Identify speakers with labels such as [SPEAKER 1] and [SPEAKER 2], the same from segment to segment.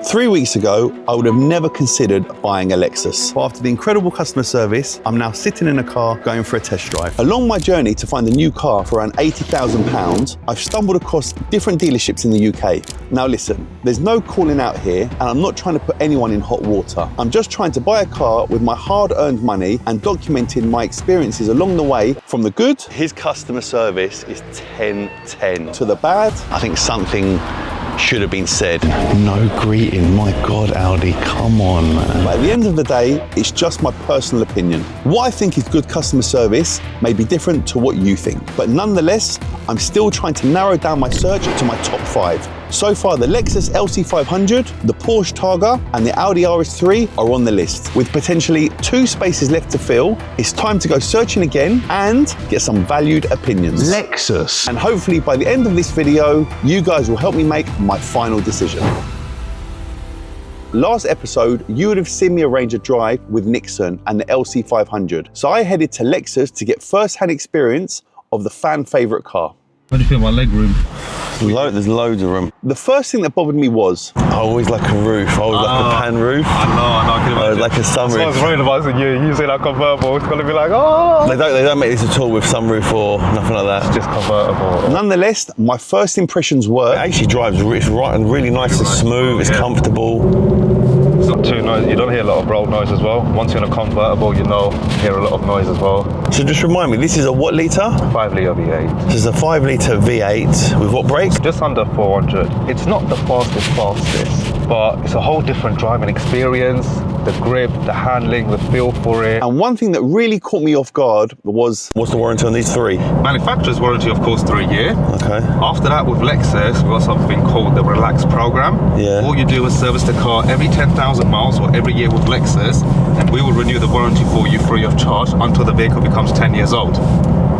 [SPEAKER 1] 3 weeks ago, I would have never considered buying a Lexus. But after the incredible customer service, I'm now sitting in a car going for a test drive. Along my journey to find a new car for around £80,000, I've stumbled across different dealerships in the UK. Now listen, there's no calling out here, and I'm not trying to put anyone in hot water. I'm just trying to buy a car with my hard-earned money and documenting my experiences along the way. From the good, his customer service is 10/10. To the bad, I think something should have been said.
[SPEAKER 2] No greeting, my God, Audi, come on, man.
[SPEAKER 1] But at the end of the day, it's just my personal opinion. What I think is good customer service may be different to what you think. But nonetheless, I'm still trying to narrow down my search to my top 5. So far, the Lexus LC500, the Porsche Targa, and the Audi RS3 are on the list. With potentially 2 spaces left to fill, it's time to go searching again and get some valued opinions.
[SPEAKER 2] Lexus.
[SPEAKER 1] And hopefully by the end of this video, you guys will help me make my final decision. Last episode, you would have seen me arrange a drive with Nixon and the LC500. So I headed to Lexus to get first-hand experience of the fan favorite car.
[SPEAKER 3] What do you feel about leg room?
[SPEAKER 2] There's loads of room.
[SPEAKER 1] The first thing that bothered me was
[SPEAKER 2] I always like a roof. I always like a pan roof.
[SPEAKER 3] I know, I can imagine.
[SPEAKER 2] Like a sunroof.
[SPEAKER 3] So I was worried about you say that convertible, it's gonna be like, oh!
[SPEAKER 2] They don't make this at all with sunroof or nothing like that.
[SPEAKER 3] It's just convertible.
[SPEAKER 1] Nonetheless, my first impressions were
[SPEAKER 2] It actually drives really nice and smooth, it's comfortable.
[SPEAKER 3] It's not too noisy, you don't hear a lot of road noise as well. Once you're in a convertible, you hear a lot of noise as well.
[SPEAKER 2] So just remind me, this is a what litre?
[SPEAKER 3] 5 litre V8.
[SPEAKER 2] This is a 5 litre V8 with what brakes?
[SPEAKER 3] Just under 400. It's not the fastest, but it's a whole different driving experience. The grip, the handling, the feel for it.
[SPEAKER 1] And one thing that really caught me off guard was...
[SPEAKER 2] What's the warranty on these 3?
[SPEAKER 3] Manufacturer's warranty, of course, 3 year.
[SPEAKER 2] Okay.
[SPEAKER 3] After that, with Lexus, we've got something called the Relax program.
[SPEAKER 2] Yeah.
[SPEAKER 3] All you do is service the car every 10,000 miles or every year with Lexus, and we will renew the warranty for you free of charge until the vehicle becomes 10 years old.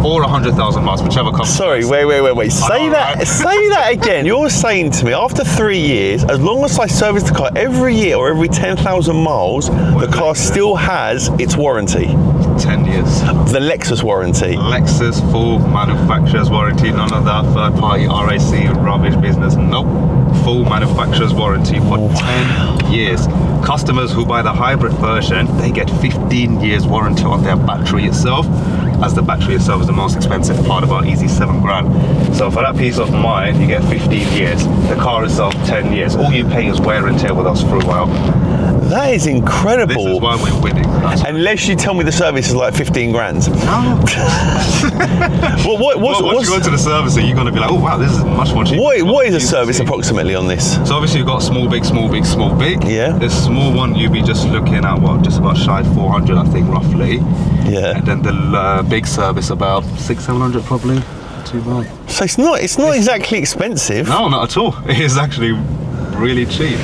[SPEAKER 3] Or 100,000 miles, whichever comes
[SPEAKER 2] Sorry,
[SPEAKER 3] first.
[SPEAKER 2] wait. Say that again. You're saying to me, after 3 years, as long as I service the car every year or every 10,000 miles, the car still has its warranty.
[SPEAKER 3] 10 years.
[SPEAKER 2] The Lexus warranty.
[SPEAKER 3] Lexus full manufacturer's warranty, none of that third-party RAC rubbish business. Nope. Full manufacturer's warranty for 10 years. Customers who buy the hybrid version, they get 15 years warranty on their battery itself, as the battery itself is the most expensive part, about easy 7 grand. So for that peace of mind, you get 15 years. The car itself, 10 years. All you pay is wear and tear with us throughout.
[SPEAKER 2] That is incredible.
[SPEAKER 3] This is why we're winning.
[SPEAKER 2] Unless you tell me the service is like 15 grand.
[SPEAKER 3] No. Once you go to the service, you're going to be like, oh wow, this is much more cheaper.
[SPEAKER 2] What is a service approximately on this?
[SPEAKER 3] So obviously you've got small, big, small, big, small, big.
[SPEAKER 2] Yeah.
[SPEAKER 3] This small one, you'd be just looking at what, just about shy of 400, I think, roughly.
[SPEAKER 2] Yeah.
[SPEAKER 3] And then the big service about 600-700 probably. Not too bad.
[SPEAKER 2] So it's not exactly expensive.
[SPEAKER 3] No, not at all. It is actually really cheap.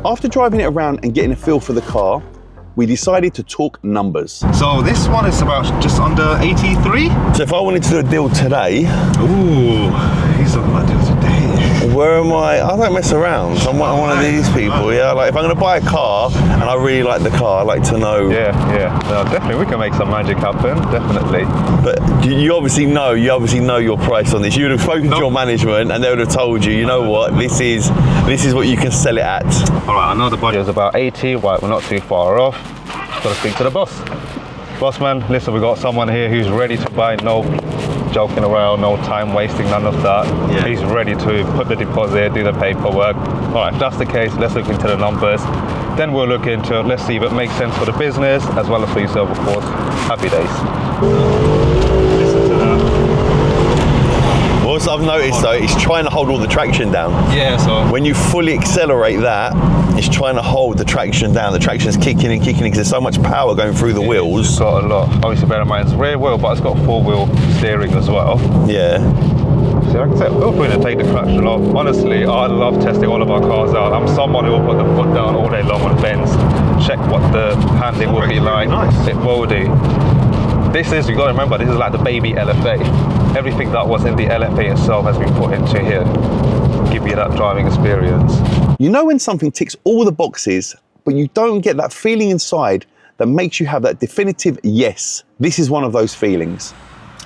[SPEAKER 1] After driving it around and getting a feel for the car, we decided to talk numbers.
[SPEAKER 3] So this one is about just under 83.
[SPEAKER 2] So if I wanted to do a deal today,
[SPEAKER 3] Ooh, he's talking about deal today.
[SPEAKER 2] where am I? I don't mess around. I'm one of these people, yeah? Like if I'm gonna buy a car and I really like the car, I like to know.
[SPEAKER 3] Yeah. No, definitely we can make some magic happen, definitely.
[SPEAKER 2] But you obviously know your price on this. You would have spoken to your management and they would have told you, you know what, this is what you can sell it at.
[SPEAKER 3] All right, I know the budget is about 80, right, we're not too far off. Just gotta speak to the boss. Boss man, listen, we got someone here who's ready to buy, no joking around, no time wasting, none of that.
[SPEAKER 2] Yeah.
[SPEAKER 3] He's ready to put the deposit, do the paperwork. All right, if that's the case, let's look into the numbers. Then we'll look into, let's see if it makes sense for the business, as well as for yourself, of course. Happy days. Listen to that.
[SPEAKER 2] What I've noticed though, it's trying to hold all the traction down.
[SPEAKER 3] Yeah, so
[SPEAKER 2] When you fully accelerate that, it's trying to hold the traction down. The traction's kicking in because there's so much power going through the wheels.
[SPEAKER 3] It's got a lot. Obviously, bear in mind, it's rear wheel, but it's got 4-wheel steering as well.
[SPEAKER 2] Yeah.
[SPEAKER 3] So like I said, feel free to take the traction off. Honestly, I love testing all of our cars out. I'm someone who will put the foot down all day long on Benz, check what the handling will be like.
[SPEAKER 2] Nice.
[SPEAKER 3] It will do. This is, you got to remember, this is like the baby LFA. Everything that was in the LFA itself has been put into here to give you that driving experience.
[SPEAKER 1] You know when something ticks all the boxes, but you don't get that feeling inside that makes you have that definitive yes. This is one of those feelings.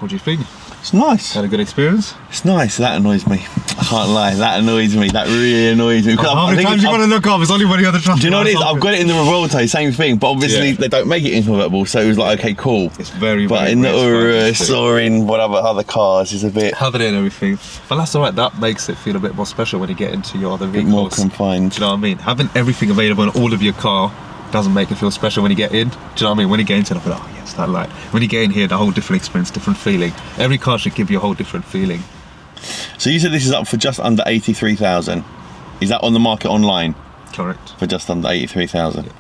[SPEAKER 3] What do you think?
[SPEAKER 2] It's nice.
[SPEAKER 3] Had a good experience?
[SPEAKER 2] It's nice. That annoys me. I can't lie. That annoys me. That really annoys me.
[SPEAKER 3] How many times you got to look up? It's only when you other time.
[SPEAKER 2] Do you know what it is? I've got it in the Revolte, same thing, but obviously they don't make it in convertible, so it was like, okay, cool.
[SPEAKER 3] It's very,
[SPEAKER 2] but
[SPEAKER 3] very
[SPEAKER 2] in the
[SPEAKER 3] Urus,
[SPEAKER 2] or in whatever other cars is a bit.
[SPEAKER 3] Having it and everything. But that's alright, that makes it feel a bit more special when you get into your other vehicles.
[SPEAKER 2] More confined.
[SPEAKER 3] Do you know what I mean? Having everything available in all of your car doesn't make it feel special when you get in. Do you know what I mean? When you get into it, I feel like, oh yes, that light. When you get in here, the whole different experience, different feeling. Every car should give you a whole different feeling.
[SPEAKER 2] So you said this is up for just under 83,000. Is that on the market online?
[SPEAKER 3] Correct.
[SPEAKER 2] For just under 83,000.
[SPEAKER 3] Yeah.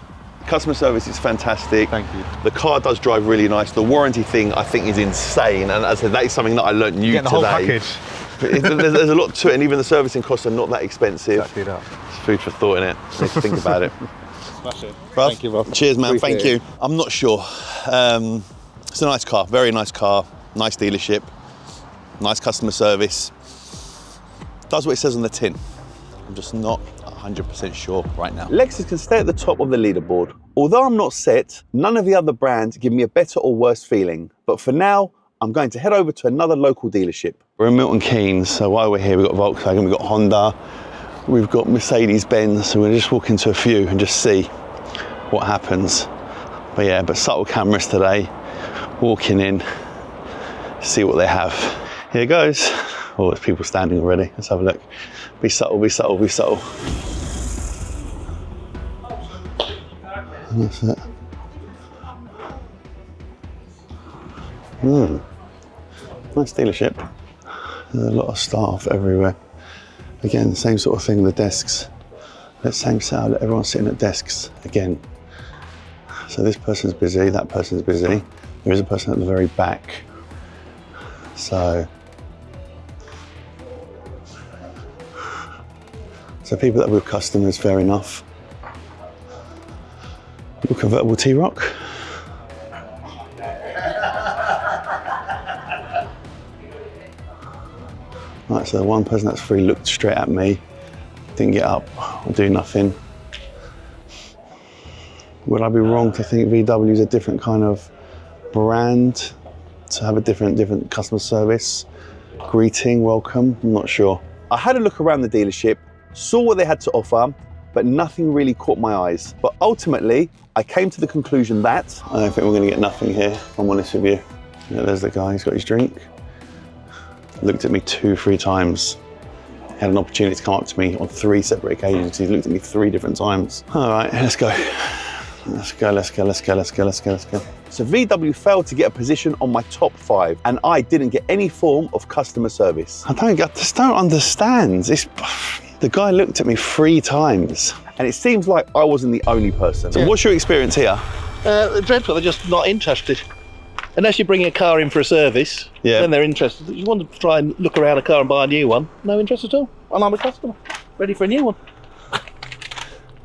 [SPEAKER 1] Customer service is fantastic.
[SPEAKER 3] Thank you.
[SPEAKER 1] The car does drive really nice. The warranty thing I think is insane, and as I said, that is something that I learned new
[SPEAKER 3] Getting the
[SPEAKER 1] today.
[SPEAKER 3] whole package.
[SPEAKER 1] There's a lot to it, and even the servicing costs are not that expensive.
[SPEAKER 3] Exactly that.
[SPEAKER 1] It's food for thought, innit? Need to think about it.
[SPEAKER 3] Smash it.
[SPEAKER 1] Bruv,
[SPEAKER 3] Thank you, Rob.
[SPEAKER 1] cheers, man.
[SPEAKER 3] Appreciate
[SPEAKER 1] Thank you. I'm not sure. It's a nice car, very nice car, nice dealership, nice customer service. Does what it says on the tin. I'm just not 100% sure right now. Lexus can stay at the top of the leaderboard. Although I'm not set, none of the other brands give me a better or worse feeling. But for now, I'm going to head over to another local dealership. We're in Milton Keynes, so while we're here, we've got Volkswagen, we've got Honda, we've got Mercedes-Benz, so we're just walk into a few and just see what happens. But yeah, but subtle cameras today, walking in, see what they have. Here goes. Oh, there's people standing already. Let's have a look. Be subtle, be subtle, be subtle. And that's it. Nice dealership. There's a lot of staff everywhere. Again, same sort of thing, the desks. That same setup, everyone's sitting at desks again. So this person's busy, that person's busy. There is a person at the very back. So people that are with customers, fair enough. Your convertible T-Rock. Right, so the one person that's free looked straight at me, didn't get up or do nothing. Would I be wrong to think VW is a different kind of brand, to have a different customer service, greeting, welcome? I'm not sure. I had a look around the dealership, saw what they had to offer, but nothing really caught my eyes. But ultimately, I came to the conclusion that I don't think we're gonna get nothing here, if I'm honest with you. Yeah, there's the guy, he's got his drink. Looked at me 2-3 times. Had an opportunity to come up to me on 3 separate occasions. He's looked at me 3 different times. All right, let's go. Let's go, let's go, let's go, let's go, let's go, let's go. So VW failed to get a position on my top 5, and I didn't get any form of customer service. I just don't understand. The guy looked at me 3 times, and it seems like I wasn't the only person. So what's your experience here?
[SPEAKER 4] Dreadful, they're just not interested. Unless you're bringing a car in for a service, then they're interested. If you want to try and look around a car and buy a new one, no interest at all. And I'm a customer, ready for a new one.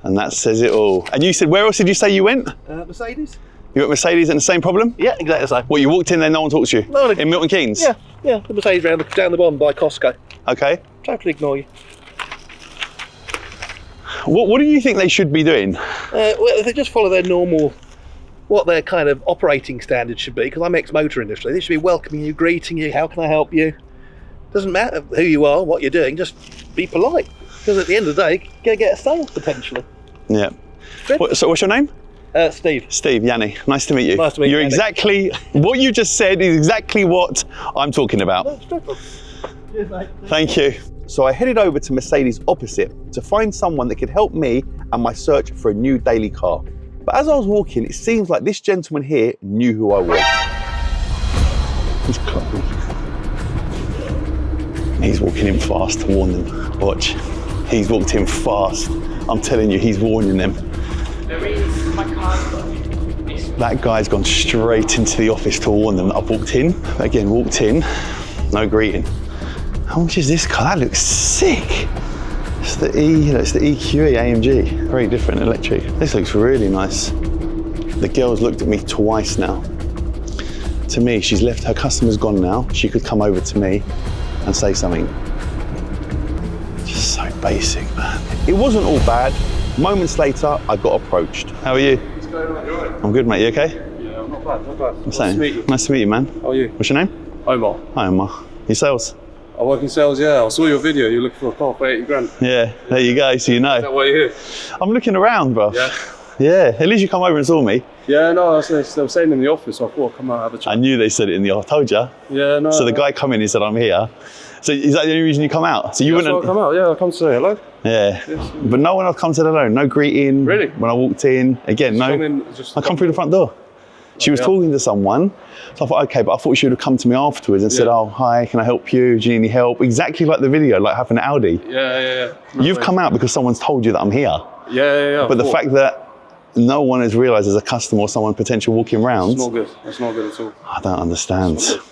[SPEAKER 1] And that says it all. And you said, where else did you say you went?
[SPEAKER 4] Mercedes.
[SPEAKER 1] You got Mercedes and the same problem?
[SPEAKER 4] Yeah, exactly the same.
[SPEAKER 1] What, you walked in there, no one talked to you?
[SPEAKER 4] No,
[SPEAKER 1] in Milton Keynes?
[SPEAKER 4] Yeah, the Mercedes down the bottom by Costco.
[SPEAKER 1] Okay.
[SPEAKER 4] Totally ignore you.
[SPEAKER 1] What do you think they should be doing?
[SPEAKER 4] Well, they just follow their normal, what their kind of operating standards should be, because I'm ex-motor industry. They should be welcoming you, greeting you, how can I help you? Doesn't matter who you are, what you're doing, just be polite. Because at the end of the day, you're going to get a sale, potentially.
[SPEAKER 1] Yeah. So what's your name?
[SPEAKER 4] Steve.
[SPEAKER 1] Steve, Yanni. Nice to meet you.
[SPEAKER 4] Nice to meet you,
[SPEAKER 1] You're
[SPEAKER 4] Yanni.
[SPEAKER 1] exactly, what you just said is exactly what I'm talking about.
[SPEAKER 4] That's dreadful. Cheers, mate.
[SPEAKER 1] Thank you. So I headed over to Mercedes opposite to find someone that could help me and my search for a new daily car. But as I was walking, it seems like this gentleman here knew who I was. He's walking in fast to warn them. Watch. He's walked in fast. I'm telling you, he's warning them. That guy's gone straight into the office to warn them that I've walked in. Again, walked in, no greeting. How much is this car? That looks sick. It's the it's the EQE AMG. Very different electric. This looks really nice. The girl's looked at me twice now. To me, she's left, her customer's gone now. She could come over to me and say something. Just so basic, man. It wasn't all bad. Moments later, I got approached. How are you?
[SPEAKER 5] going on? You all right?
[SPEAKER 1] I'm good, mate. You okay?
[SPEAKER 5] Yeah, I'm not bad, not bad.
[SPEAKER 1] Nice to meet you. Nice to meet you, man.
[SPEAKER 5] How are you?
[SPEAKER 1] What's your name?
[SPEAKER 5] Omar.
[SPEAKER 1] Hi, Omar. You sales?
[SPEAKER 5] I work in sales, yeah. I saw your video. You're looking for a car for 80 grand. Is
[SPEAKER 1] Yeah, there you go. So you know.
[SPEAKER 5] that why you're here?
[SPEAKER 1] I'm looking around, bro.
[SPEAKER 5] Yeah.
[SPEAKER 1] Yeah, at least you come over and saw me.
[SPEAKER 5] Yeah, no, I was saying in the office, so I thought I'd come out and have a chat.
[SPEAKER 1] I knew they said it in the office. I told you.
[SPEAKER 5] Yeah, no.
[SPEAKER 1] So the guy come in, he said, I'm here. So is that the only reason you come out? So you
[SPEAKER 5] That's why I
[SPEAKER 1] wouldn't.
[SPEAKER 5] come out, yeah, I come to say hello.
[SPEAKER 1] Yeah.
[SPEAKER 5] Yes.
[SPEAKER 1] But no one else comes in alone. No greeting.
[SPEAKER 5] Really?
[SPEAKER 1] When I walked in, again, no. I come through the front door. She was
[SPEAKER 5] yeah.
[SPEAKER 1] talking to someone. So I thought, okay, but I thought she would have come to me afterwards and said,
[SPEAKER 5] Yeah.
[SPEAKER 1] oh, hi, can I help you? Do you need any help? Exactly like the video, like having an Audi.
[SPEAKER 5] Yeah.
[SPEAKER 1] You've come out because someone's told you that I'm here.
[SPEAKER 5] Yeah.
[SPEAKER 1] But the fact that no one has realised there's a customer or someone potential walking around,
[SPEAKER 5] It's not good. It's not good at all.
[SPEAKER 1] I don't understand.
[SPEAKER 5] It's not good.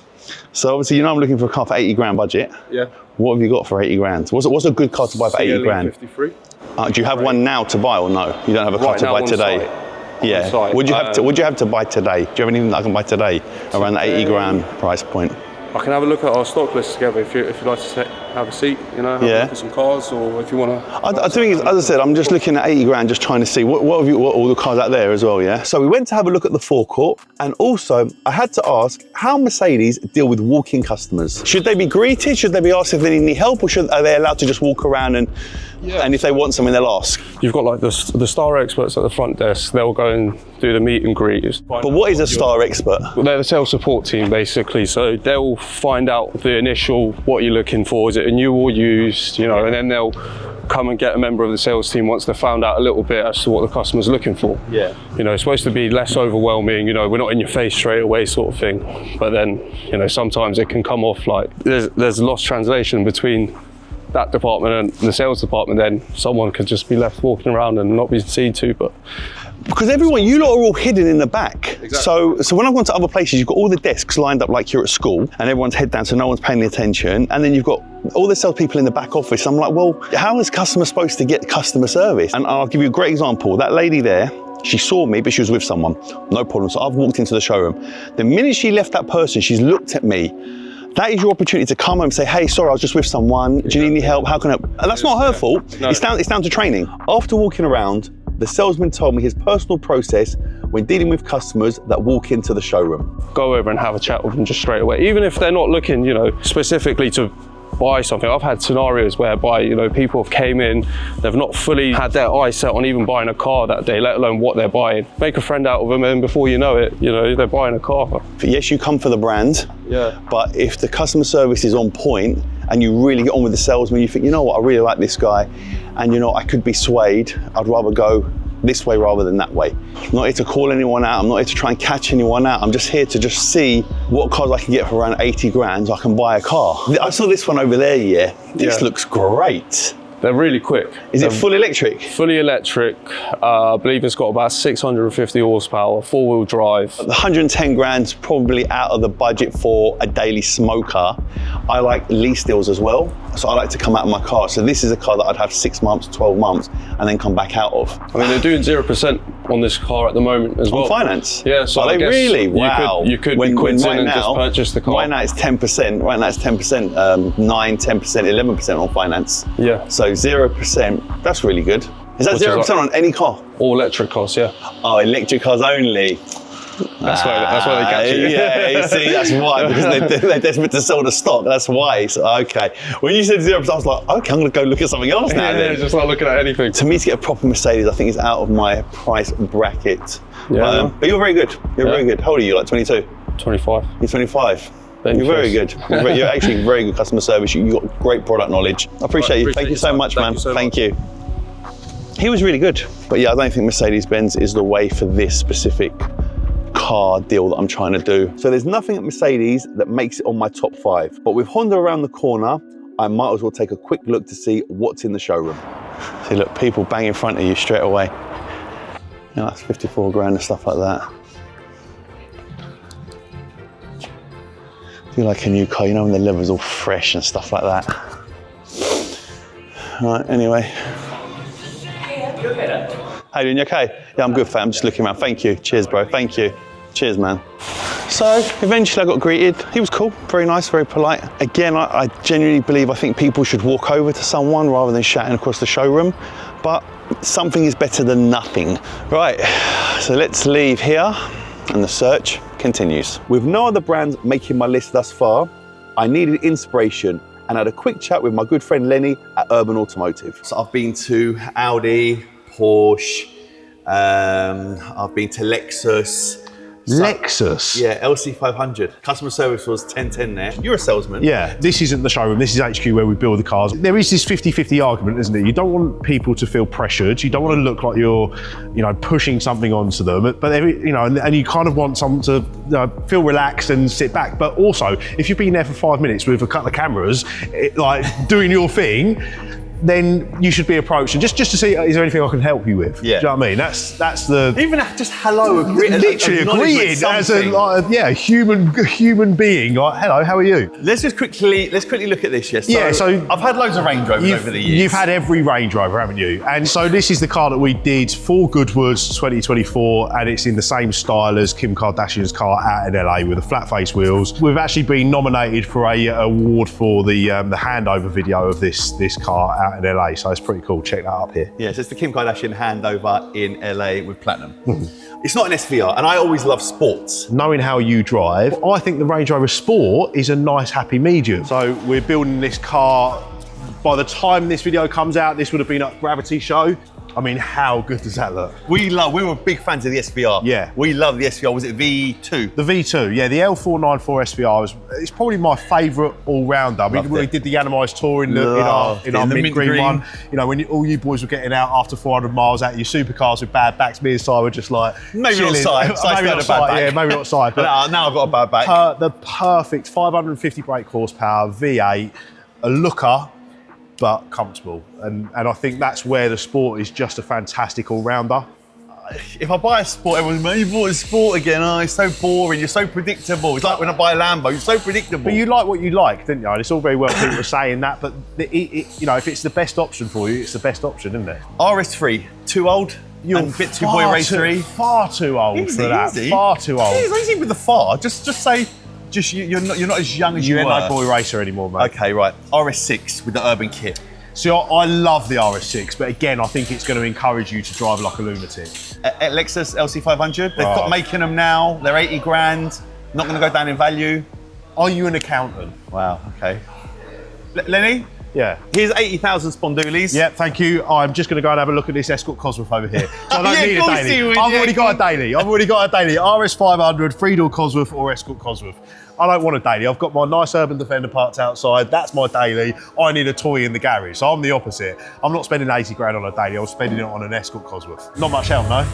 [SPEAKER 1] So obviously, you know, I'm looking for a car for 80 grand budget.
[SPEAKER 5] Yeah.
[SPEAKER 1] What have you got for 80 grand? What's a good car to buy for 80 grand?
[SPEAKER 5] 53.
[SPEAKER 1] Do you have one now to buy or no? You don't have a car
[SPEAKER 5] Right
[SPEAKER 1] to
[SPEAKER 5] now
[SPEAKER 1] buy
[SPEAKER 5] on
[SPEAKER 1] today?
[SPEAKER 5] site.
[SPEAKER 1] Yeah.
[SPEAKER 5] On site.
[SPEAKER 1] Would you have to buy today? Do you have anything that I can buy today around the 80 grand price point?
[SPEAKER 5] I can have a look at our stock list together if you'd like to have a seat, you know, have a look at some cars, or if you want to.
[SPEAKER 1] I think, as I said, I'm just looking at 80 grand, just trying to see what all the cars out there as well, yeah? So we went to have a look at the forecourt, and also I had to ask how Mercedes deal with walk-in customers. Should they be greeted? Should they be asked if they need any help, or are they allowed to just walk around and if they want something, they'll ask?
[SPEAKER 5] You've got like the star experts at the front desk. They'll go and do the meet and greet.
[SPEAKER 1] But what is a star expert?
[SPEAKER 5] They're the sales support team, basically. So they'll find out the initial, what you're looking for. Is it a new or used? You know, and then they'll come and get a member of the sales team once they've found out a little bit as to what the customer's looking for.
[SPEAKER 1] Yeah.
[SPEAKER 5] You know, it's supposed to be less overwhelming. You know, we're not in your face straight away, sort of thing. But then, you know, sometimes it can come off like there's lost translation between that department and the sales department. Then someone could just be left walking around and not be seen to. But
[SPEAKER 1] because you lot are all hidden in the back.
[SPEAKER 5] Exactly.
[SPEAKER 1] So when I've gone to other places, you've got all the desks lined up like you're at school, and everyone's head down, so no one's paying attention. And then you've got all the salespeople in the back office. I'm like, well, how is customer supposed to get customer service? And I'll give you a great example. That lady there, she saw me, but she was with someone. No problem. So I've walked into the showroom. The minute she left that person, she's looked at me. That is your opportunity to come home and say, hey, sorry, I was just with someone. Do you need any help? How can I help? And that's not her fault. No. It's down to training. After walking around, the salesman told me his personal process when dealing with customers that walk into the showroom.
[SPEAKER 5] Go over and have a chat with them just straight away. Even if they're not looking, you know, specifically to buy something. I've had scenarios whereby, you know, people have came in, they've not fully had their eyes set on even buying a car that day, let alone what they're buying. Make a friend out of them, and before you know it, you know, they're buying a car.
[SPEAKER 1] Yes, you come for the brand,
[SPEAKER 5] yeah.
[SPEAKER 1] But if the customer service is on point and you really get on with the salesman, you think, you know what, I really like this guy, and you know, I could be swayed, I'd rather go this way rather than that way. I'm not here to call anyone out, I'm not here to try and catch anyone out, I'm just here to just see what cars I can get for around 80 grand so I can buy a car. I saw this one over there, yeah. This looks great.
[SPEAKER 5] They're really quick.
[SPEAKER 1] Is it full electric?
[SPEAKER 5] Fully electric. I believe it's got about 650 horsepower, four-wheel drive.
[SPEAKER 1] 110 grand's probably out of the budget for a daily smoker. I like lease deals as well, so I like to come out of my car. So this is a car that I'd have 6 months, 12 months, and then come back out of.
[SPEAKER 5] I mean, they're doing 0% on this car at the moment as well.
[SPEAKER 1] On finance?
[SPEAKER 5] Yeah, so
[SPEAKER 1] are they really? Wow.
[SPEAKER 5] You could be quids in and just purchase the car.
[SPEAKER 1] Right now it's 10%, 9, 10%, 11% on finance.
[SPEAKER 5] Yeah.
[SPEAKER 1] So 0%, that's really good. Is that 0% on any car?
[SPEAKER 5] All electric cars, yeah.
[SPEAKER 1] Oh, electric cars only.
[SPEAKER 5] That's why they catch you.
[SPEAKER 1] Yeah, you see, that's why, because they're desperate to sell the stock. That's why. So, okay. When you said 0%, I was like, okay, I'm going to go look at something else now.
[SPEAKER 5] Yeah, just not looking at anything.
[SPEAKER 1] To me, to get a proper Mercedes, I think is out of my price bracket.
[SPEAKER 5] Yeah.
[SPEAKER 1] But you're very good. You're very good. How old are you? Like 22? 25. You're 25. You're very good. You're actually very good customer service. You've got great product knowledge. I appreciate you. Thank you so much, man. Thank you. He was really good. But yeah, I don't think Mercedes-Benz is the way for this specific car deal that I'm trying to do. So there's nothing at Mercedes that makes it on my top 5. But with Honda around the corner, I might as well take a quick look to see what's in the showroom. See, look, people bang in front of you straight away. You know, that's 54 grand and stuff like that. Do like a new car, you know, when the leather's all fresh and stuff like that. All right, anyway. How you doing, you okay? Yeah, I'm good, fam. I'm just looking around. Thank you. Cheers, bro. Thank you. Cheers, man. So eventually I got greeted. He was cool, very nice, very polite. Again, I genuinely believe I think people should walk over to someone rather than shouting across the showroom. But something is better than nothing. Right, so let's leave here and the search continues. With no other brands making my list thus far, I needed inspiration and had a quick chat with my good friend Lenny at Urban Automotive. So I've been to Audi, Porsche, I've been to Lexus.
[SPEAKER 6] Lexus?
[SPEAKER 1] Yeah, LC500. Customer service was 10-10 there. You're a salesman.
[SPEAKER 6] Yeah, this isn't the showroom, this is HQ where we build the cars. There is this 50-50 argument, isn't it? You don't want people to feel pressured, you don't want to look like you're, pushing something onto them, but and you kind of want someone to feel relaxed and sit back. But also, if you've been there for 5 minutes with a couple of cameras, doing your thing, then you should be approached and just to see, is there anything I can help you with?
[SPEAKER 1] Yeah.
[SPEAKER 6] Do you know what I mean? That's the...
[SPEAKER 1] Even just hello,
[SPEAKER 6] literally agreeing as a human being. Like, hello, how are you?
[SPEAKER 1] Let's quickly look at this. Yes.
[SPEAKER 6] So
[SPEAKER 1] I've had loads of Range Rovers over the years.
[SPEAKER 6] You've had every Range Rover, haven't you? And so this is the car that we did for Goodwood's 2024, and it's in the same style as Kim Kardashian's car out in LA with the flat face wheels. We've actually been nominated for a award for the handover video of this car out in LA, so it's pretty cool. Check that up here.
[SPEAKER 1] Yes, it's the Kim Kardashian handover in LA with platinum. It's not an SVR, and I always love sports.
[SPEAKER 6] Knowing how you drive, I think the Range Rover Sport is a nice happy medium. So we're building this car. By the time this video comes out, this would have been at Gravity Show. I mean, how good does that look?
[SPEAKER 1] We were big fans of the SVR.
[SPEAKER 6] Yeah.
[SPEAKER 1] We love the SVR. Was it V2?
[SPEAKER 6] The V2, yeah, the L494 SVR it's probably my favourite all-rounder. We did the Yiannimize tour in our mint green one. When all you boys were getting out after 400 miles out of your supercars with bad backs, me and Si were just like
[SPEAKER 1] maybe
[SPEAKER 6] chilling.
[SPEAKER 1] not Si.
[SPEAKER 6] Maybe not Si, yeah, maybe not Si. But
[SPEAKER 1] now I've got a bad back.
[SPEAKER 6] The perfect 550 brake horsepower V8, a looker, but comfortable. And I think that's where the Sport is just a fantastic all-rounder.
[SPEAKER 1] If I buy a Sport, everyone's like, you bought a Sport again, oh, it's so boring, you're so predictable. It's like when I buy a Lambo, you're so predictable.
[SPEAKER 6] But you like what you like, didn't you? And it's all very well people saying that, but if it's the best option for you, it's the best option, isn't it?
[SPEAKER 1] RS3, too old?
[SPEAKER 6] You're
[SPEAKER 1] and bit too boy racery?
[SPEAKER 6] Far too old for that.
[SPEAKER 1] Easy.
[SPEAKER 6] Far too old.
[SPEAKER 1] Easy with the far. Just say, you're not as young as you were.
[SPEAKER 6] You ain't no boy racer anymore, mate.
[SPEAKER 1] Okay, right. RS6 with the urban kit.
[SPEAKER 6] See, I love the RS6, but again, I think it's going to encourage you to drive like a lunatic.
[SPEAKER 1] At Lexus LC500, they've got making them now. They're 80 grand. Not going to go down in value.
[SPEAKER 6] Are you an accountant?
[SPEAKER 1] Wow. Okay. Lenny.
[SPEAKER 6] Yeah.
[SPEAKER 1] Here's 80,000 spondoolies.
[SPEAKER 6] Yeah, thank you. I'm just going to go and have a look at this Escort Cosworth over here. So I don't need a
[SPEAKER 1] course
[SPEAKER 6] daily.
[SPEAKER 1] you would,
[SPEAKER 6] I've already got a daily. RS500, 3-door Cosworth or Escort Cosworth. I don't want a daily. I've got my nice Urban Defender parts outside. That's my daily. I need a toy in the garage. So I'm the opposite. I'm not spending 80 grand on a daily. I'm spending it on an Escort Cosworth. Not much help, no?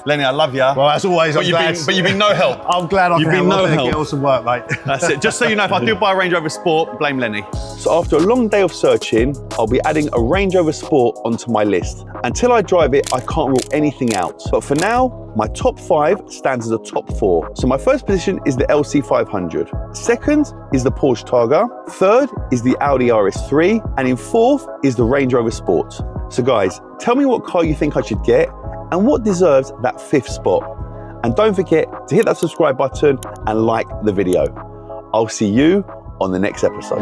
[SPEAKER 1] Lenny, I love you.
[SPEAKER 6] Well, as always,
[SPEAKER 1] but you've been no help.
[SPEAKER 6] I'm glad
[SPEAKER 1] you've been no help.
[SPEAKER 6] Get on some work, mate.
[SPEAKER 1] That's it. Just so you know, if I do buy a Range Rover Sport, blame Lenny. So after a long day of searching, I'll be adding a Range Rover Sport onto my list. Until I drive it, I can't rule anything out. But for now, my top 5 stands as a top 4. So my first position is the LC500. Second is the Porsche Targa. Third is the Audi RS3. And in fourth is the Range Rover Sport. So guys, tell me what car you think I should get and what deserves that 5th spot. And don't forget to hit that subscribe button and like the video. I'll see you on the next episode.